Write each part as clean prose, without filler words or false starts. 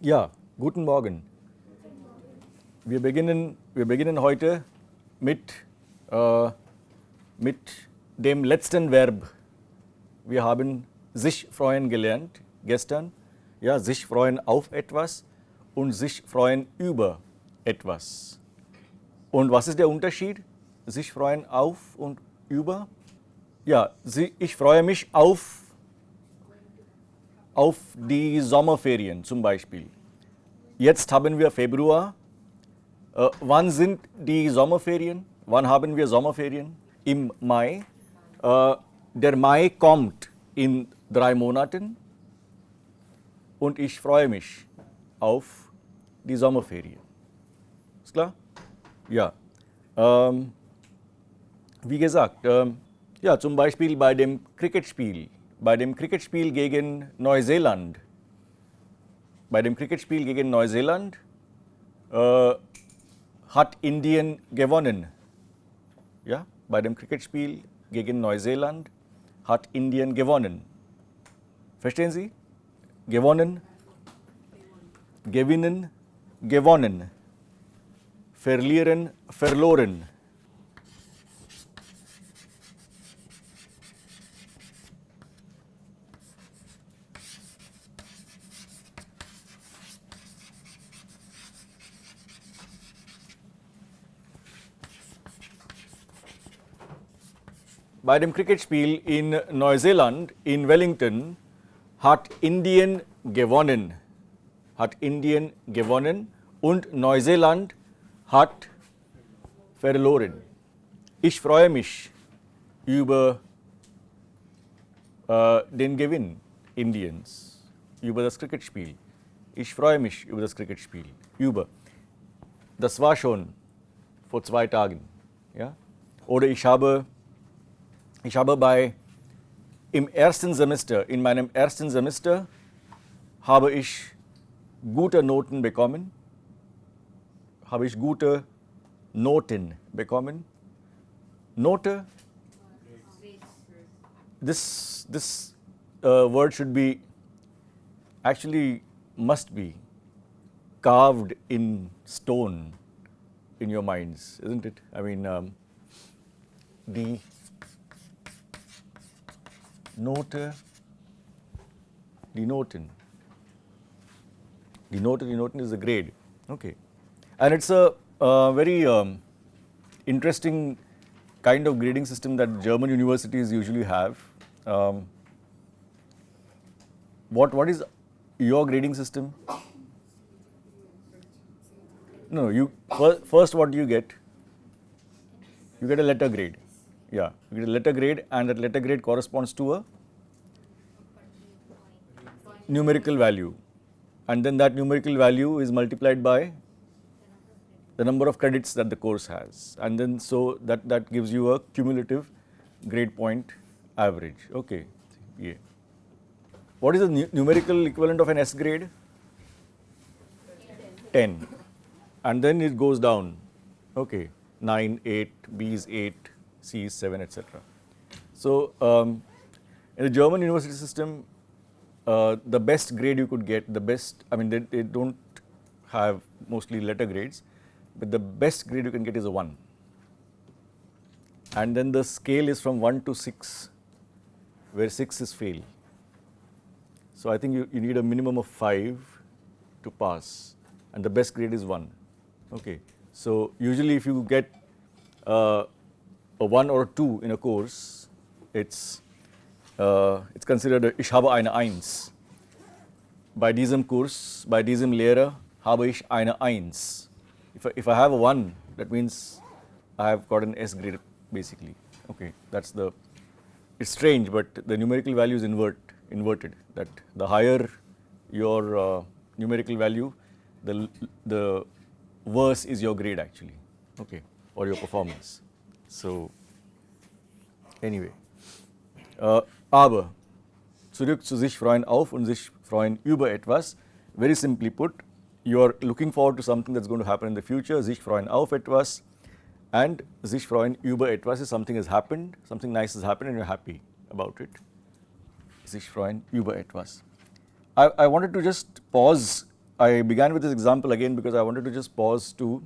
Ja, guten Morgen. Wir beginnen heute mit dem letzten Verb. Wir haben sich freuen gelernt gestern. Ja, sich freuen auf etwas und sich freuen über etwas. Und was ist der Unterschied? Sich freuen auf und über? Ja, ich freue mich auf die Sommerferien zum Beispiel. Jetzt haben wir Februar. Wann sind die Sommerferien? Wann haben wir Sommerferien? Im Mai. Der Mai kommt in 3 Monaten und ich freue mich auf die Sommerferien. Ist klar? Ja. Wie gesagt, ja, zum Beispiel bei dem Cricketspiel gegen Neuseeland. Bei dem Cricketspiel gegen Neuseeland hat Indien gewonnen. Ja, bei dem Cricketspiel gegen Neuseeland hat Indien gewonnen. Verstehen Sie? Gewonnen, gewinnen, gewonnen. Verlieren, verloren. Bei dem Cricketspiel in Neuseeland, in Wellington, hat Indien gewonnen. Und Neuseeland hat verloren. Ich freue mich über den Gewinn Indiens, über das Cricketspiel. Ich freue mich über das Cricketspiel. Das war schon vor 2 Tagen. Ja? Oder in meinem ersten Semester habe ich gute Noten bekommen. Note, this word must be carved in stone in your minds, isn't it? I mean, the Note, die Noten. Die Noten is a grade. Okay. And it's a very interesting kind of grading system that German universities usually have. What is your grading system? No, first what do you get? You get a letter grade. Yeah, you get a letter grade, and that letter grade corresponds to a numerical value. And then that numerical value is multiplied by the number of credits that the course has. And then so that gives you a cumulative grade point average. Okay. Yeah. What is the numerical equivalent of an S grade? 10. And then it goes down. Okay. 9, 8, B is 8, C is 7, etc. So in the German university system, the best grade you could get, they don't have mostly letter grades, but the best grade you can get is a 1. And then the scale is from 1 to 6, where 6 is fail. So I think you need a minimum of 5 to pass, and the best grade is 1. Okay. So usually if you get a 1 or a 2 in a course, it's considered ich habe eine 1. Bei diesem Kurs, bei diesem Lehrer habe ich eine 1. If I have a 1, that means I have got an S grade basically. Okay, it's strange, but the numerical value is inverted. That the higher your numerical value, the worse is your grade actually. Okay, or your performance. So anyway, aber zurück zu sich freuen auf und sich freuen über etwas. Very simply put, you are looking forward to something that's going to happen in the future. Sich freuen auf etwas, and sich freuen über etwas is something has happened, something nice has happened, and you're happy about it. Sich freuen über etwas. I wanted to just pause I began with this example again because I wanted to just pause to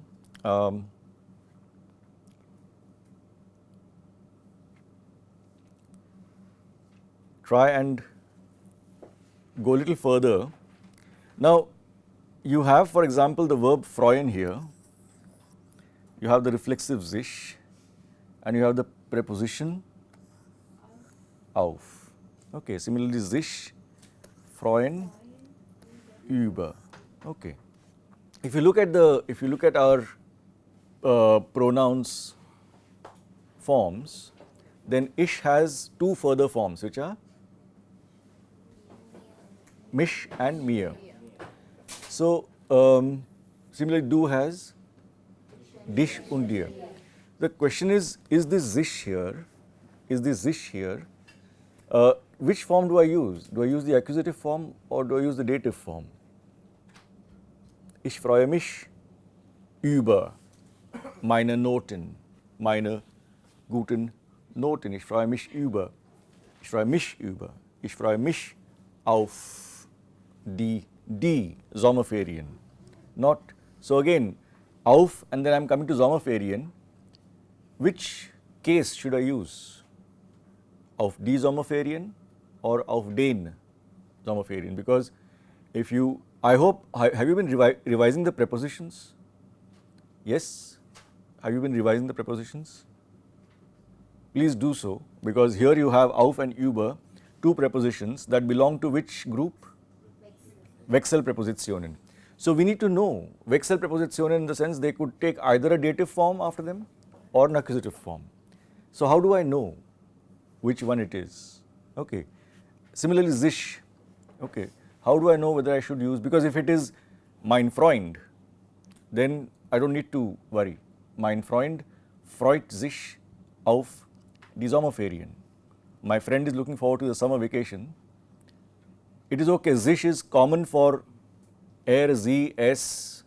try and go a little further. Now, you have, for example, the verb freuen here, you have the reflexive sich, and you have the preposition auf. Okay, similarly, sich, freuen, über. Okay. If you look at our pronouns forms, then ich has two further forms, which are mich and mir. So similarly, du has dich und dir. The question is this sich here? Is this sich here? Which form do I use? Do I use the accusative form or do I use the dative form? Ich freue mich über meine Noten, meine guten Noten. Ich freue mich über. Ich freue mich über. Ich freue mich auf die Sommerferien. Not, so again, auf and then I am coming to Sommerferien. Which case should I use? Auf die Sommerferien or auf den Sommerferien? Because if you, I hope, have you been revising the prepositions? Yes? Have you been revising the prepositions? Please do so, because here you have auf and über, two prepositions that belong to which group? Wechselprepositionen. So we need to know Wechselprepositionen in the sense they could take either a dative form after them or an accusative form. So how do I know which one it is? Okay. Similarly, sich. Okay. How do I know whether I should use, because if it is mein Freund, then I don't need to worry. Mein Freund freut sich auf die Sommerferien. My friend is looking forward to the summer vacation. It is okay, sich is common for sie, es,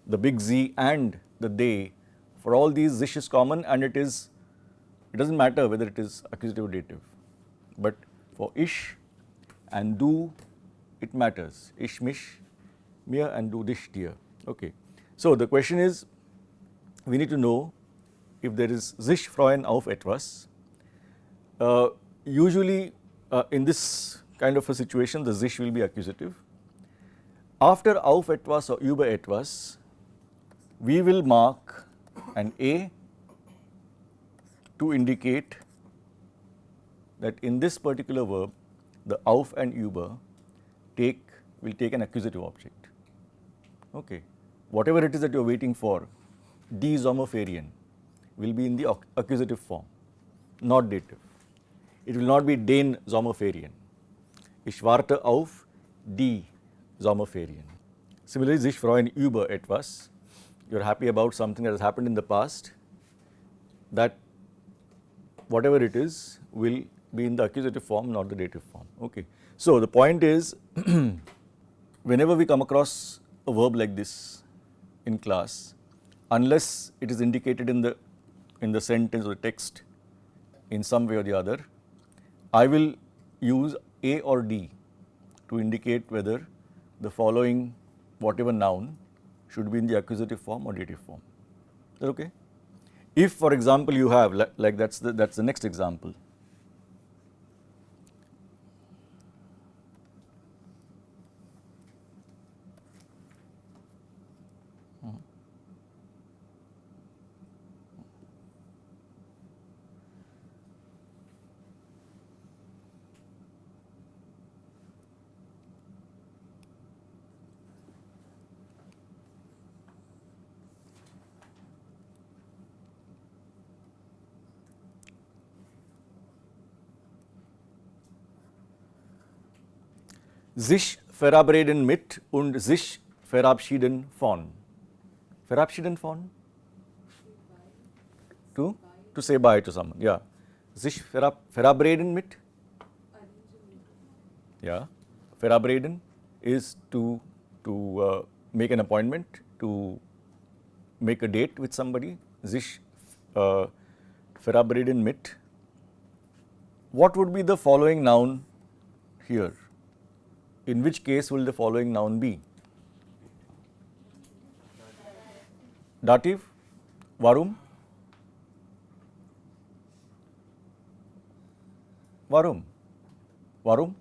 the big Z and the they. For all these, sich is common and it doesn't matter whether it is accusative or dative. But for ich and du, it matters. Ich, mich, mir and du, dich, dir. Okay. So the question is, we need to know if there is sich freuen auf etwas. Usually in this kind of a situation, the sich will be accusative. After auf etwas or über etwas, we will mark an A to indicate that in this particular verb, the auf and über will take an accusative object. Okay. Whatever it is that you are waiting for, die Sommerferien will be in the accusative form, not dative. It will not be den Sommerferien. Ich warte auf die Sommerferien. Similarly, sich freuen über etwas. You are happy about something that has happened in the past. That whatever it is will be in the accusative form, not the dative form. Okay. So the point is, whenever we come across a verb like this in class, unless it is indicated in the sentence or the text in some way or the other, I will use A or D to indicate whether the following whatever noun should be in the accusative form or dative form. Is that okay? If, for example, you have, like that's the next example. Sich verabreden mit und sich verabschieden von. Verabschieden von? To say bye to someone. Yeah. Sich verabreden mit? Yeah. Verabreden is to make an appointment, to make a date with somebody. Sich verabreden mit. What would be the following noun here? In which case will the following noun be? Dativ, warum? Warum? Warum?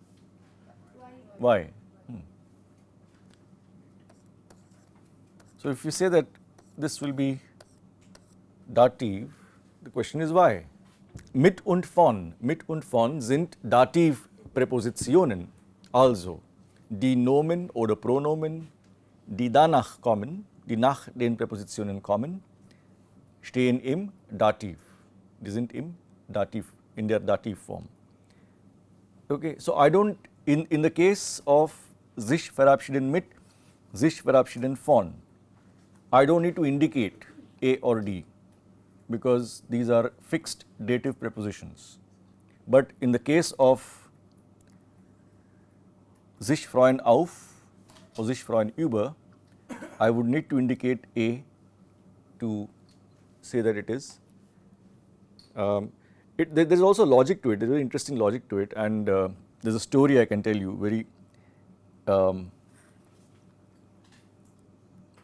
Why? So if you say that this will be Dativ, the question is why? Mit und von sind Dativpräpositionen, also die Nomen oder Pronomen, die danach kommen, die nach den Präpositionen kommen, stehen im Dativ. Die sind im Dativ, in der Dativform. Okay, so I don't, in the case of sich verabschieden mit, sich verabschieden von, I don't need to indicate A or D because these are fixed dative prepositions. But in the case of sich freuen auf or sich freuen über, I would need to indicate A to say that it is. There is also logic to it, there is a very interesting logic to it, and there is a story I can tell you, very, well,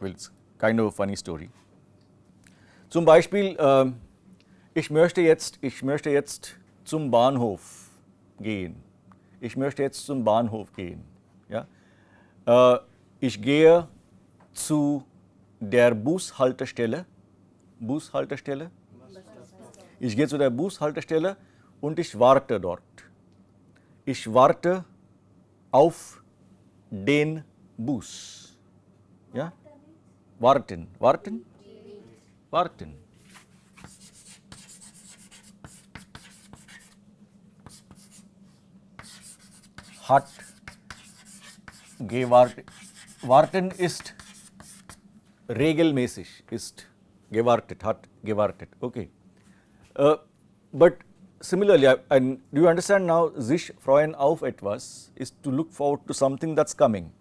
it's kind of a funny story. Zum Beispiel, ich möchte jetzt zum Bahnhof gehen. Ich möchte jetzt zum Bahnhof gehen. Ja? Ich gehe zu der Bushaltestelle. Bushaltestelle? Ich gehe zu der Bushaltestelle und ich warte dort. Ich warte auf den Bus. Ja? Warten. Warten? Warten. Hat gewartet. Warten ist regelmäßig, ist gewartet, hat gewartet. Okay. But similarly, and do you understand now, sich freuen auf etwas is to look forward to something that's coming.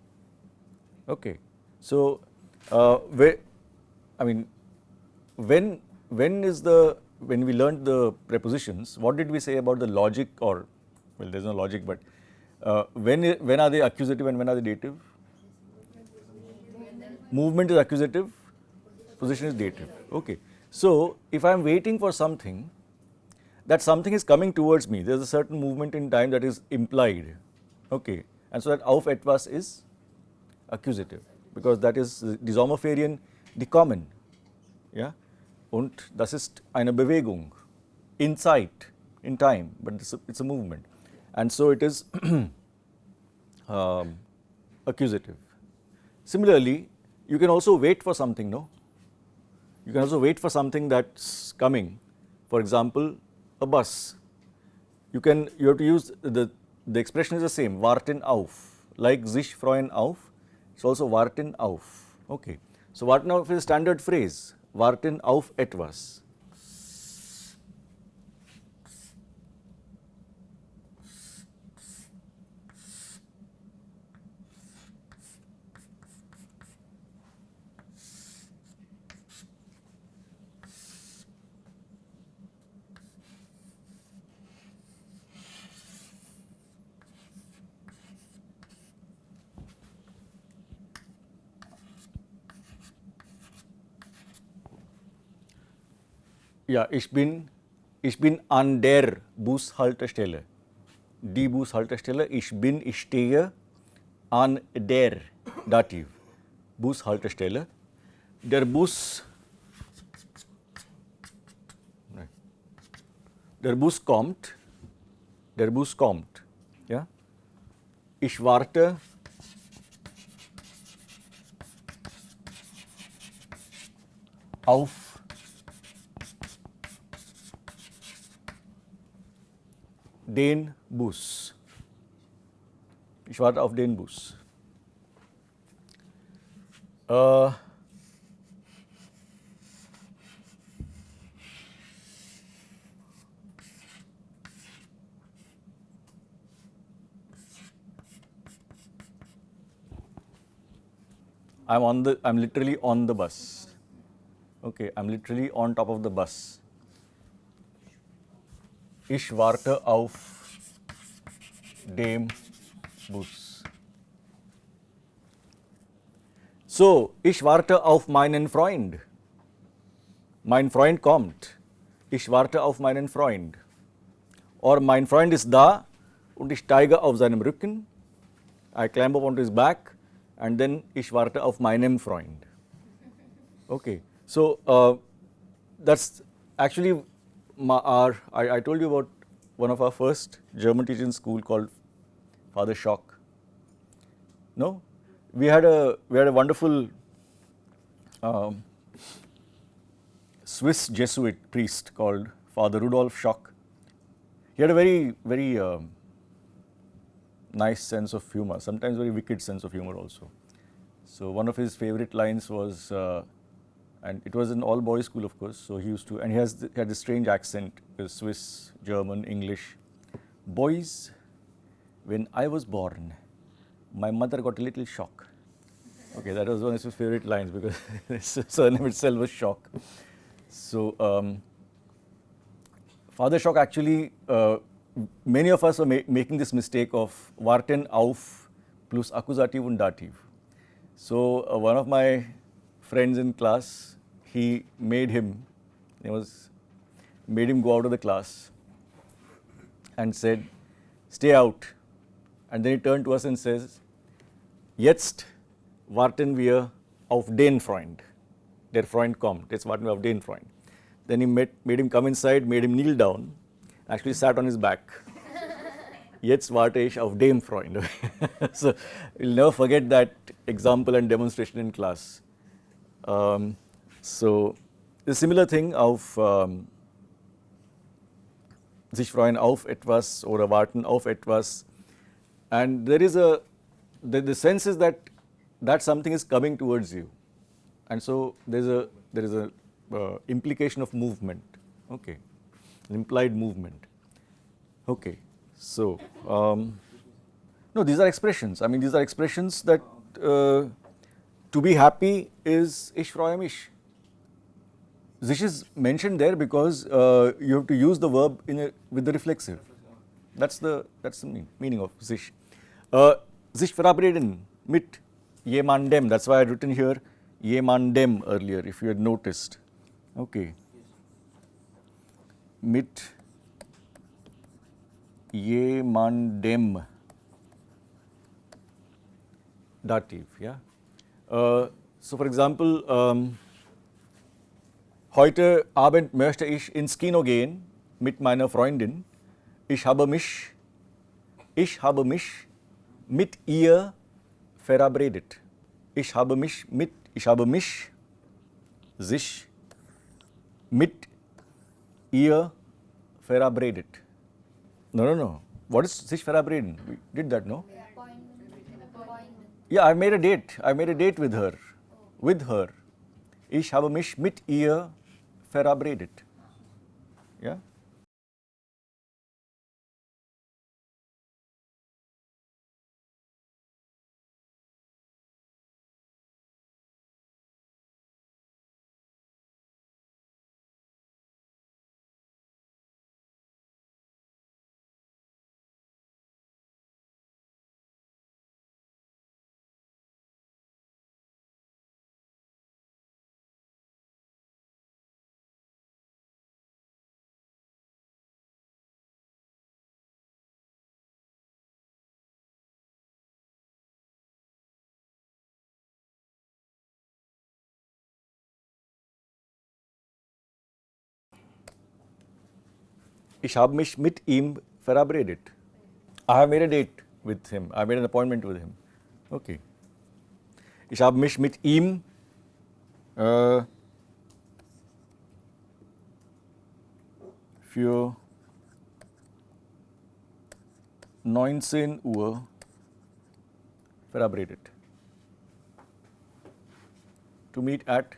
Okay. So, when we learned the prepositions, what did we say about the logic, or, well, there's no logic, but when are they accusative and when are they dative? Movement is accusative, position is dative. Okay. So, if I am waiting for something, that something is coming towards me, there is a certain movement in time that is implied. Okay. And so that auf etwas is accusative, because that is die Sommerferien, die kommen. Ja? Und das ist eine Bewegung in Zeit, in time, but it's a movement. And so it is accusative. Similarly, you can also wait for something, no? You can also wait for something that's coming. For example, a bus. You have to use the expression is the same, warten auf. Like sich freuen auf, it's also warten auf. Okay. So warten auf is a standard phrase. Warten auf etwas. Ja, ich bin an der Bushaltestelle. Die Bushaltestelle, ich stehe an der Dativ Bushaltestelle. Der Bus kommt. Ja? Ich warte auf den Bus. Ich warte auf den Bus. I'm literally on the bus. Okay, I'm literally on top of the bus. Ich warte auf dem Bus. So, ich warte auf meinen Freund. Mein Freund kommt. Ich warte auf meinen Freund. Or mein Freund ist da und ich steige auf seinem Rücken. I climb up onto his back and then ich warte auf meinem Freund. Okay, so that's actually I told you about one of our first German teaching school called Father Schock. No, we had a wonderful Swiss Jesuit priest called Father Rudolf Schock. He had a very nice sense of humor, sometimes very wicked sense of humor also. So one of his favorite lines was, and it was an all-boys school, of course. So he used to, and he had this strange accent, Swiss, German, English. Boys, when I was born, my mother got a little shock. Okay, that was one of his favorite lines because his surname itself was Schock. So Father Schock actually, many of us were making this mistake of warten auf plus Akkusativ und Dativ. So one of my friends in class, he made him go out of the class and said, stay out. And then he turned to us and says, jetzt warten wir auf den Freund. Der Freund kommt. Jetzt warten wir auf den Freund. Then he made him come inside, made him kneel down, actually sat on his back. Jetzt warte ich auf dem Freund. So you'll never forget that example and demonstration in class. So a similar thing auf sich freuen auf etwas oder warten auf etwas. And there is the sense is that something is coming towards you. And so there is a implication of movement. Okay, an implied movement. Okay, so no, these are expressions. I mean, these are expressions that to be happy is ich freue mich. Sich is mentioned there because you have to use the verb with the reflexive. That's the meaning of sich. Sich verabreden mit jemandem. That's why I had written here jemandem earlier, if you had noticed. Okay. Mit jemandem. Dativ, yeah. So for example, heute Abend möchte ich ins Kino gehen mit meiner Freundin. Ich habe mich mit ihr verabredet. Ich habe mich sich mit ihr verabredet. No. What is sich verabreden? We did that, no? Yeah, I made a date with her. Ich habe mich mit ihr verabredet. Yeah? Ich habe mich mit ihm verabredet. I have made a date with him. I made an appointment with him. Okay. Ich habe mich mit ihm für 19 Uhr verabredet. To meet at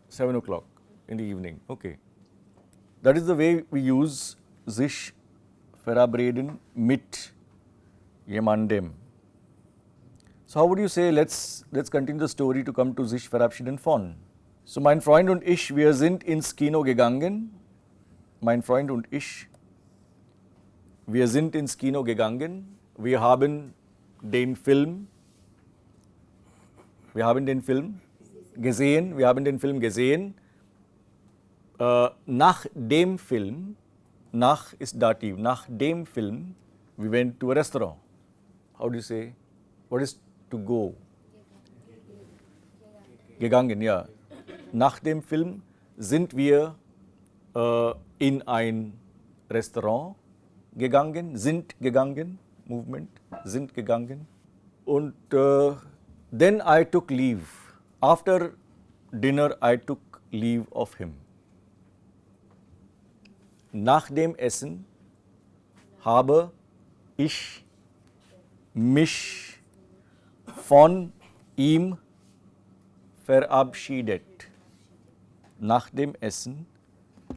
7 o'clock in the evening. Okay. That is the way we use sich verabreden mit jemandem. So how would you say, let's continue the story to come to sich verabschieden von. So mein Freund und ich, wir sind ins Kino gegangen. Mein Freund und ich, wir sind ins Kino gegangen. Wir haben den Film gesehen. Wir haben den Film gesehen. Nach dem Film, nach is dative, nach dem Film, we went to a restaurant. How do you say? What is to go? Gegangen, ja. Nach dem Film sind wir in ein Restaurant gegangen, sind gegangen, movement, sind gegangen. Und then I took leave. After dinner I took leave of him. Nach dem Essen habe ich mich von ihm verabschiedet. Nach dem Essen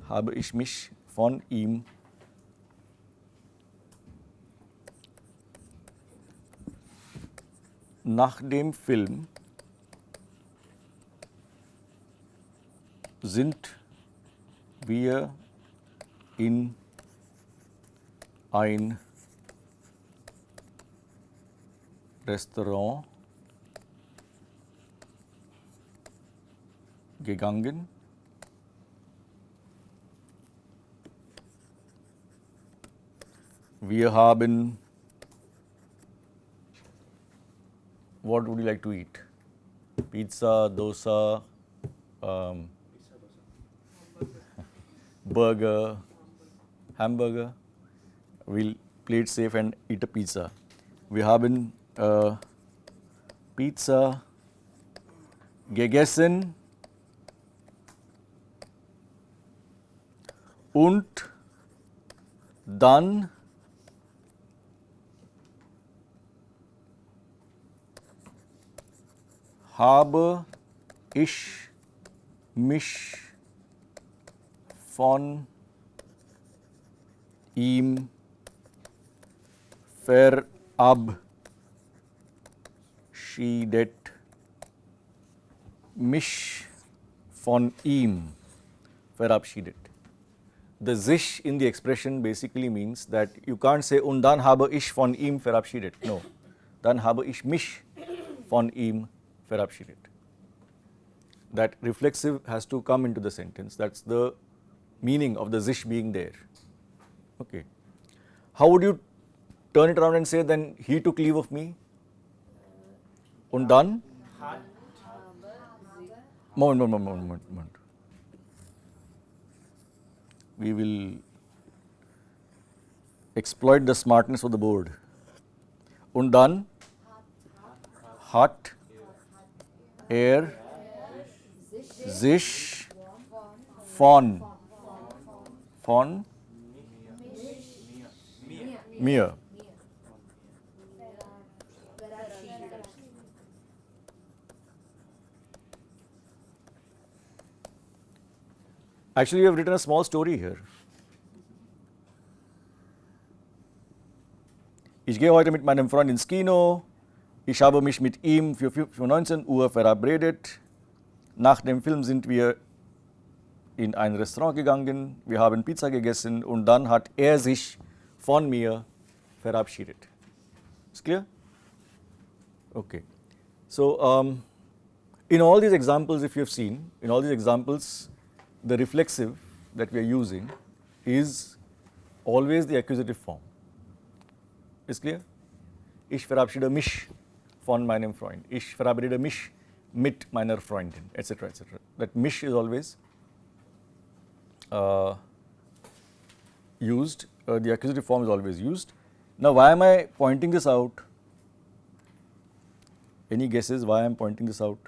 habe ich mich von ihm nach dem Film sind wir in ein Restaurant gegangen. Wir haben, what would you like to eat? Pizza, dosa, burger, hamburger. We'll play it safe and eat a pizza. Wir haben Pizza gegessen und dann habe ich mich von ihm verabschiedet. Mich von ihm verabschiedet. The sich in the expression basically means that you can't say und dann habe ich von ihm verabschiedet. No, dann habe ich mich von ihm verabschiedet. That reflexive has to come into the sentence. That's the meaning of the sich being there. Okay. How would you turn it around and say then he took leave of me? Und dann? Moment. We will exploit the smartness of the board. Und dann hat er sich von mir Actually, we have written a small story here. Ich gehe heute mit meinem Freund ins Kino. Ich habe mich mit ihm für 19 Uhr verabredet. Nach dem Film sind wir in ein Restaurant gegangen. Wir haben Pizza gegessen und dann hat er sich von mir verabschiedet. Is clear? Okay. So, in all these examples, if you have seen, in all these examples, the reflexive that we are using is always the accusative form. Is clear? Ich verabschiede mich von meinem Freund. Ich verabschiede mich mit meiner Freundin, etc., etc. That mich is always used, the accusative form is always used. Now, why am I pointing this out? Any guesses why I am pointing this out?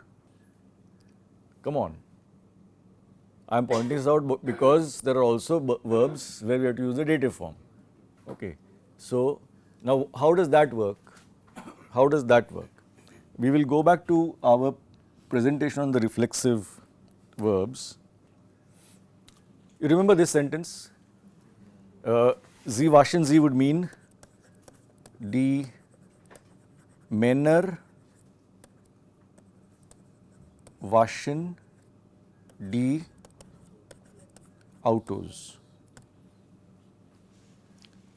Come on. I am pointing this out because there are also verbs where we have to use the dative form. Okay. So, now how does that work? How does that work? We will go back to our presentation on the reflexive verbs. You remember this sentence? Sie waschen sie would mean die Männer waschen die Autos.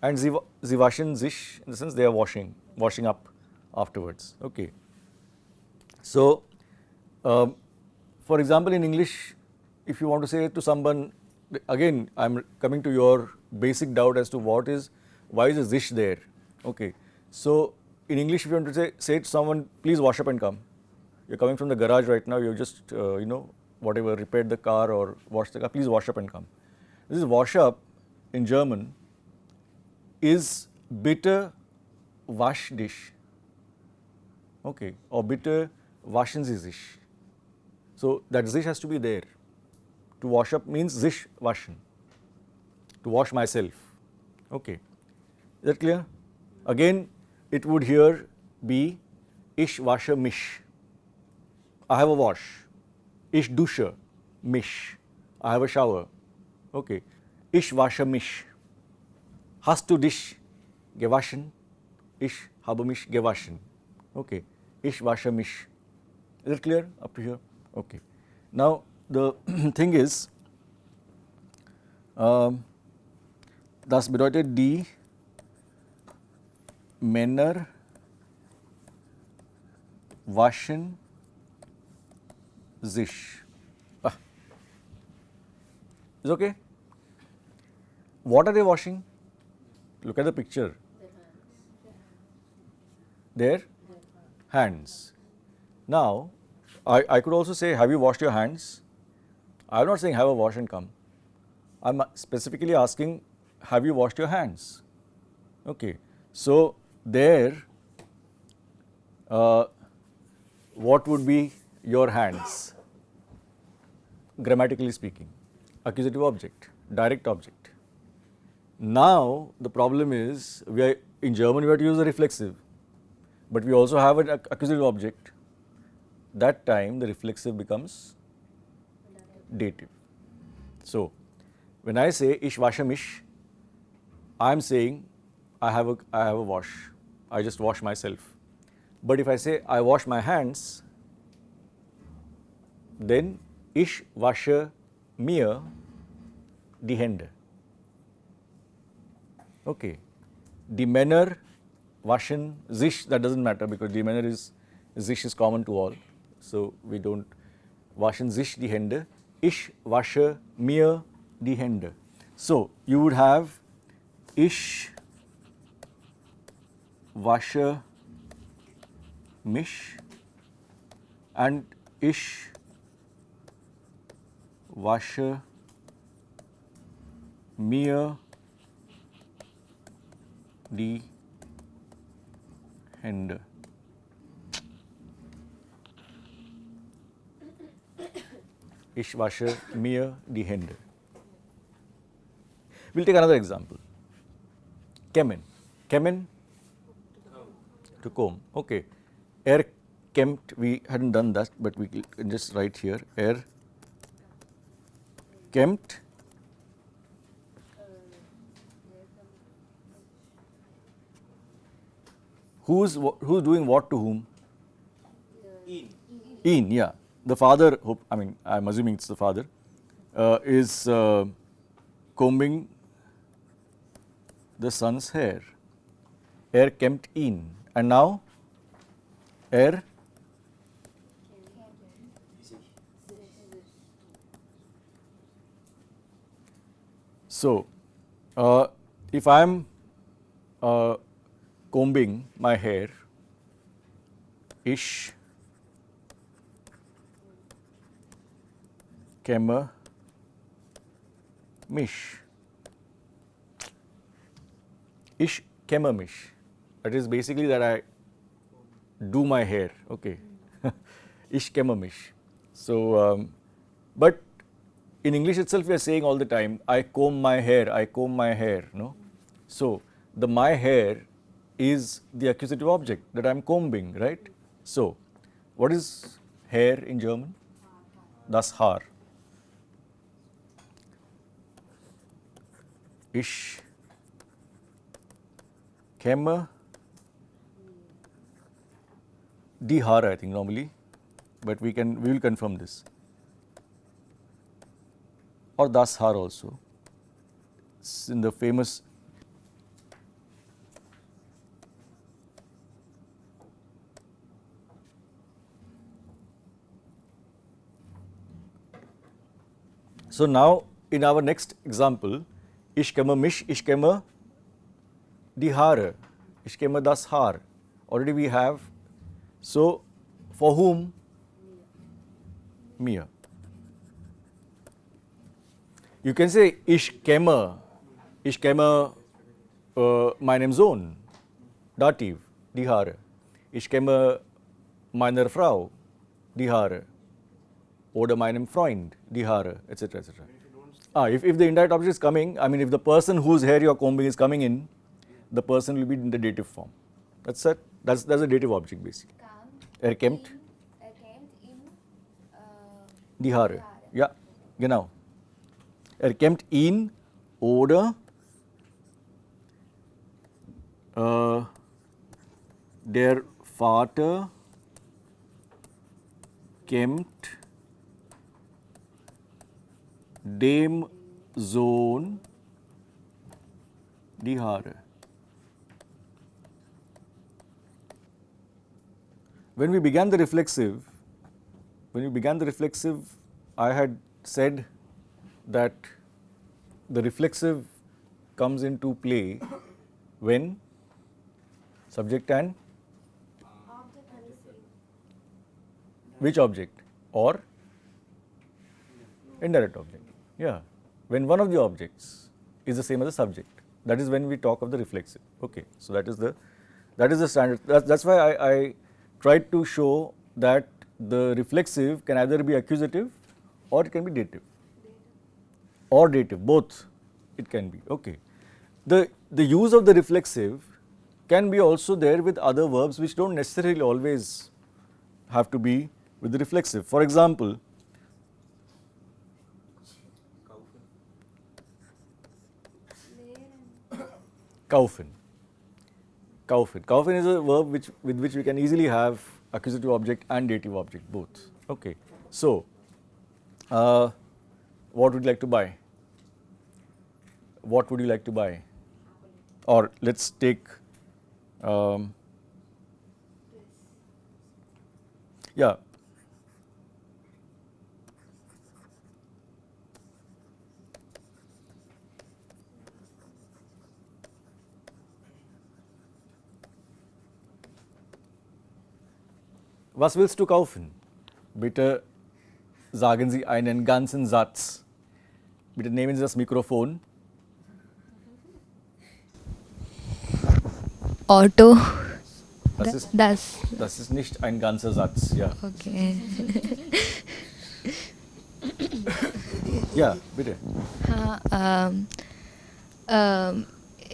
And sie waschen sich, in the sense they are washing up afterwards. Okay. So, for example, in English, if you want to say to someone, again, I'm coming to your basic doubt as to why is the zish there? Okay. So in English, if you want to say to someone, please wash up and come. You're coming from the garage right now, you've just, whatever, repaired the car or washed the car, please wash up and come. This is wash up in German is bitte wasch dich. Okay. Or bitte waschen Sie sich. So that sich has to be there. To wash up means sich waschen. To wash myself. Okay. Is that clear? Again, it would here be ich wasche mich. I have a wash. Ich dusche mich. I have a shower. Okay. Ich wasche mich. Hast du dich gewaschen? Ich habe mich gewaschen. Okay. Ich wasche mich. Is it clear up to here? Okay. Now the thing is, das bedeutet, die Männer waschen sich. Is okay? What are they washing? Look at the picture. Their hands. Now, I could also say, have you washed your hands? I am not saying have a wash and come. I am specifically asking, have you washed your hands? Okay. So, there, what would be your hands? Grammatically speaking, accusative object, direct object. Now, the problem is, in German we have to use the reflexive, but we also have an accusative object. That time the reflexive becomes dative. So, when I say ich wasche mich, I am saying I have a wash. I just wash myself. But if I say I wash my hands, then ich wasche mir die Hände. Okay. Die Männer waschen sich, that doesn't matter because die Männer sich is common to all. So we don't waschen sich die Hände. Ich wasche mir die Hände. So you would have ich wasche mich and ich wasche mir die Hände. Ich wasche mir die Hände. We'll take another example. Kämmen. Kämmen? To comb. Okay. Kämmt, we hadn't done that, but we can just write here. Kämmt. Who's doing what to whom? Ihn, yeah. The father, I'm assuming it's the father, is combing the son's hair. Kämmt ihn. And now, so, if I am combing my hair, ich kämme mich. Ich kämme mich. That is basically that I do my hair. Okay. Ich kämme mich. So, but in English itself we are saying all the time, I comb my hair, I comb my hair. No? So, the my hair is the accusative object that I am combing, right? So, what is hair in German? Das Haar. Ich kämme die Haare, I think normally, but we will confirm this. Or das Haar also. It's in the famous So now in our next example, ich komme mich, ich komme die Haare, ich komme das Haar. Already we have. So, for whom? Mir. You can say ich kenne meinem Sohn, Dativ, die Haare. Ich kenne meiner Frau, die Haare. Oder meinem Freund, die Haare, etc. etc. If the indirect object is coming, I mean, if the person whose hair you are combing is coming in, the person will be in the dative form. That's it. That's a dative object basically. Kämmt in die Haare. Ja, genau. Kämmt ihn oder der Vater kämmt dem Sohn die Haare. When we began the reflexive, I had said that the reflexive comes into play when subject and which object or indirect object. Yeah, when one of the objects is the same as the subject, that is when we talk of the reflexive. Okay, so that is the standard. That's why I tried to show that the reflexive can either be accusative or it can be dative. Or dative, both it can be. Okay. The use of the reflexive can be also there with other verbs which don't necessarily always have to be with the reflexive. For example, kaufen. Kaufen is a verb with which we can easily have accusative object and dative object both. Okay. So, what would you like to buy? What would you like to buy? Or let's take yeah. Was willst du kaufen? Bitte sagen Sie einen ganzen Satz. Bitte nehmen Sie das Mikrofon. Auto. Das ist nicht ein ganzer Satz, ja. Okay. Ja, bitte.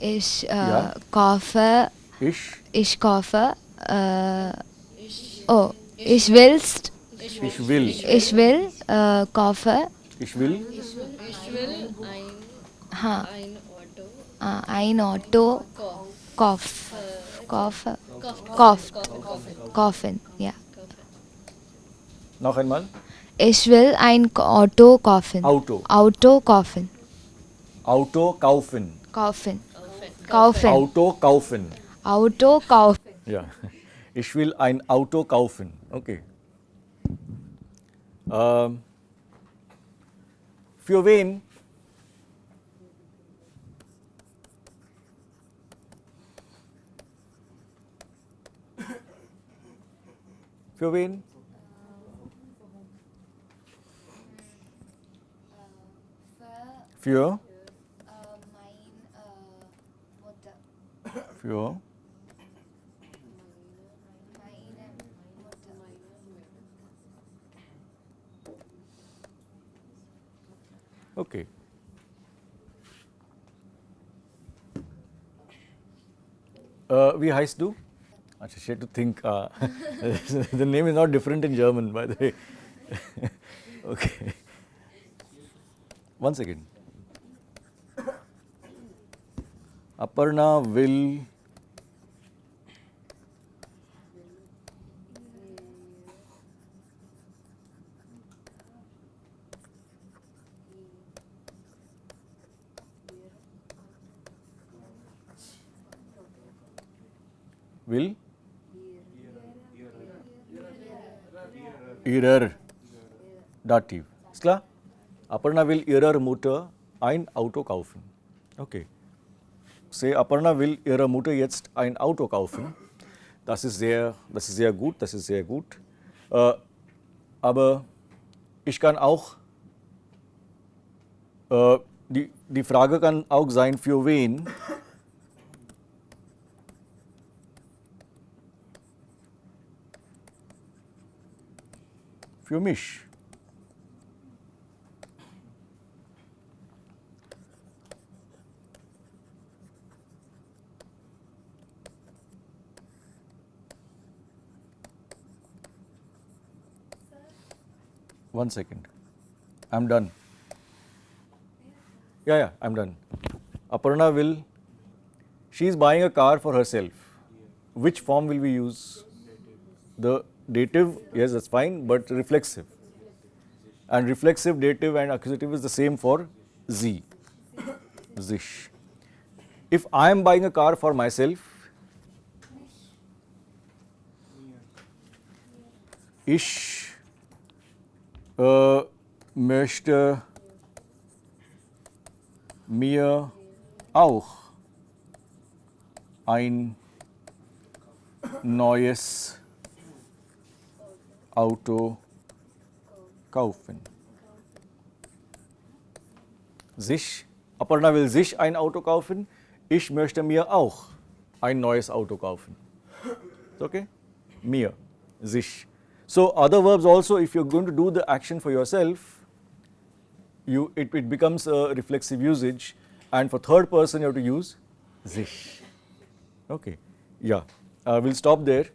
Ich Ja. kaufe. Ich Ich kaufe. Ich will. Ich will kaufe. Ich will Ein Auto. Kaufen. Ja. noch einmal. Ich will ein Auto kaufen. Auto. Auto kaufen. Auto kaufen. Kaufen. Auto kaufen. Auto kaufen. Ja. Ich will ein Auto kaufen. Okay. Für wen? Für wen? Für? Für? Okay. Wie heißt du? I had to think. The name is not different in German, by the way. Okay. Once again. Aparna will ihrer Dativ. Ist klar? Aparna will ihrer Mutter ein Auto kaufen. Okay. Say, Aparna will ihrer Mutter jetzt ein Auto kaufen. Das ist sehr gut, das ist sehr gut. Aber ich kann auch, die Frage kann auch sein, für wen? Für mich. One second. I'm done. Yeah, I'm done. Aparna will, she is buying a car for herself. Which form will we use? The dative, yes, that's fine, but reflexive. And reflexive, dative and accusative is the same for sie. Sich. If I am buying a car for myself, ich möchte mir auch ein neues Auto kaufen. Sich, Aparna will sich ein Auto kaufen, ich möchte mir auch ein neues Auto kaufen. Okay? Mir, sich. So other verbs also, if you're going to do the action for yourself, it becomes a reflexive usage, and for third person you have to use sich. Okay, yeah, we'll stop there.